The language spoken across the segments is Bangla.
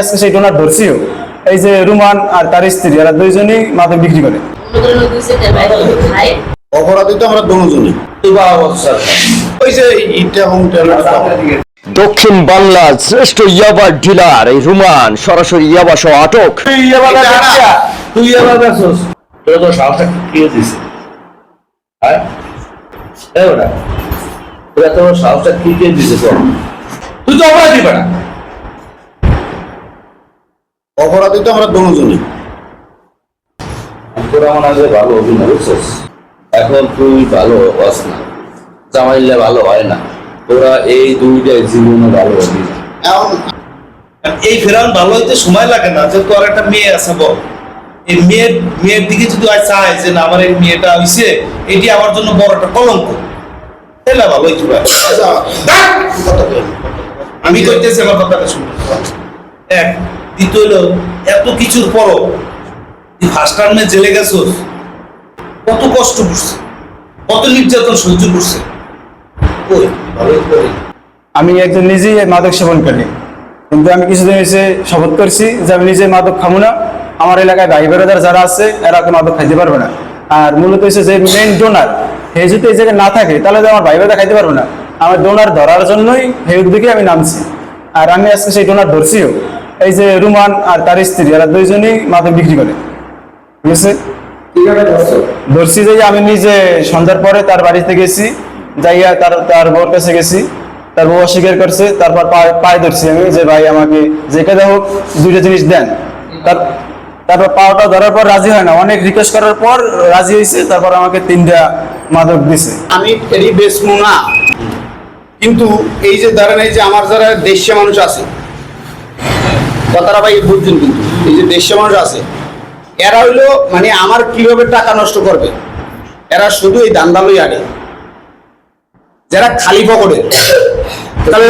আজকে সেই ডোনার ধরছিও এই যে রুমান আর তার স্ত্রী, এরা দুইজনই মাদক বিক্রি করে। অপরাধী তো আমরা দুজনই। ওই যে ইটা এবং দক্ষিণ বাংলার শ্রেষ্ঠ ইয়াবা ডিলার এই রুমান সরাসরি ইয়াবা সহ আটক। তুই ইয়াবা বেচছস, তোরা তো সাহসটা কি দিছিস? হ্যাঁ ওটা তোরা তো সাহসটা কি দিছিস? তুই তো অপরাধী বেটা। অপরাধী তো আমরা দুজনই। তোরা মনে হয় ভালো অভিনয় বুঝছিস, এখন তুই ভালো হস না, জামাইলে ভালো হয় না, তোরা এই দুইটাই জীবনে ভালো হবি না। এই ফেরান ভালো হইতে সময় লাগে না, যে তোর একটা মেয়ে আছে বল, এই মেয়ের দিকে যদি চায় যে না আমার এই মেয়েটা হইছে, এটি আমার জন্য বড় একটা কলঙ্ক, তাহলে ভালো হইতে পারে। আমি কইতেছি আমার কথাটা শুনে। এক দ্বিতীয় হলো, এত কিছুর পরও ফার্স্ট টার্মে জেলে গেছোস, কত কষ্ট করছে, কত নির্যাতন সহ্য করছে। আমি একজন নিজেই মাদক সেবন করি, কিন্তু আমি কিছুদিন হয়েছে শপথ করছি যে আমি নিজে মাদক খাবো না। আমার এলাকায় ভাই বেড়াদার যারা আছে এরা মাদক খাইতে পারবে না। আর মূলত হচ্ছে যে মেইন ডোনার হে যদি এই জায়গায় না থাকে তাহলে তো আমার ভাই বেড়া খাইতে পারবে না। আমার ডোনার ধরার জন্যই সেই উদ্যোগে আমি নামছি। আর আমি আজকে সেই ডোনার ধরছিও এই যে রুমান আর তার স্ত্রী, এরা দুইজনই মাদক বিক্রি করে। ঠিক আছে, ধরছি যে আমি নিজে সন্ধ্যার পরে তার বাড়িতে গেছি, যাইয়া তার বউর কাছে গেছি, তার বউ অস্বীকার করছে। তারপর পায়ে ধরছি আমি যে ভাই আমাকে যে কাজে হোক দুইটা জিনিস দেন। তারপর পাওয়াটা ধরার পর রাজি হয় না, অনেক রিকোয়েস্ট করার পর রাজি হয়েছে। তারপর আমাকে 3টা মাদক দিছে। আমি এরই বেচবো না, কিন্তু এই যে ধরেন এই যে আমার যারা দেশীয় মানুষ আছে, কথাটা ভাই বুঝছেন, কিন্তু এই যে দেশীয় মানুষ আছে এরা হইলো মানে আমার কিভাবে টাকা নষ্ট করবে, এরা শুধু এই দান্দা লই আগে, যারা খালি পকেটে। তাহলে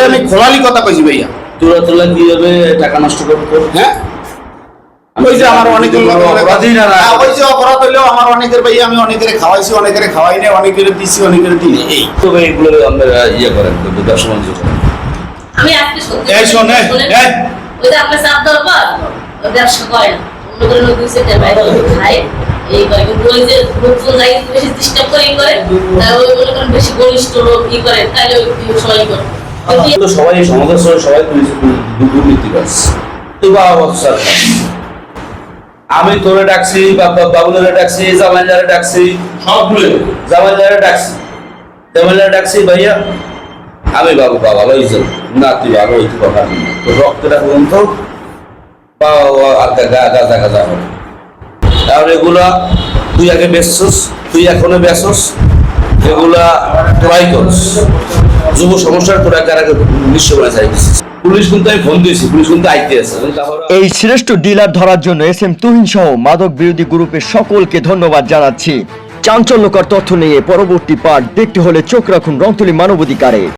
আমি খোলালি কথা কইছি ভাইয়া, তোরা কিভাবে টাকা নষ্ট করবো? হ্যাঁ ওই যে আমার অনেকের ওই যে অপরাধ হইলেও আমার অনেকের ভাইয়া, আমি অনেকের খাওয়াইছি, অনেকের খাওয়াই নাই, অনেকের দিছি, অনেকের দিই এই। তবে এগুলো আমরা ইয়ে করেন ব্যবসা বাণিজ্য করেন। আমি আজকে সত্যি এই শোন, ওই যে আপনার চাপ দেওয়ার পর ব্যবসা করে না, অন্য করে লোক দিচ্ছে বাইরে খায় এই করে, কিন্তু ওই যে লোকজন যাই বেশি ডিস্টার্ব করে করে ওই মনে করেন বেশি ঘনিষ্ঠ লোক ই করে, তাহলে সবাই করে। সবাই সমাজের সবাই দুর্নীতিবাজ। তুই বাবা সরকার, আমি তোরে ডাকছি, বাবুলের ডাকছি, জামাইলারে ডাকছি, সবগুলো জামাইলারে ডাকছি ভাইয়া আমি বাবু বাবা লইছেন না, তুই ভালো হইতে কথা তোর রক্তটা পর্যন্ত গাজা গাজা হবে। তাহলে এগুলা তুই আগে বেচছস, তুই এখনো বেচছস, এগুলা ট্রাই করস, যুব সমস্যার তোরা কারা বিশ্ব বলে চাইছিস। পুলিশ কিন্তু আমি ফোন দিয়েছি, পুলিশ কিন্তু আইতে আছে। এই শ্রেষ্ঠ ডিলার ধরার জন্য SM তুহিন সহ মাদক বিরোধী গ্রুপের সকলকে ধন্যবাদ জানাচ্ছি। চাঞ্চল্যকর তথ্য নিয়ে পরবর্তী পার্ট দেখতে হলে চোখ রাখুন রংতুলি মানবাধিকারে।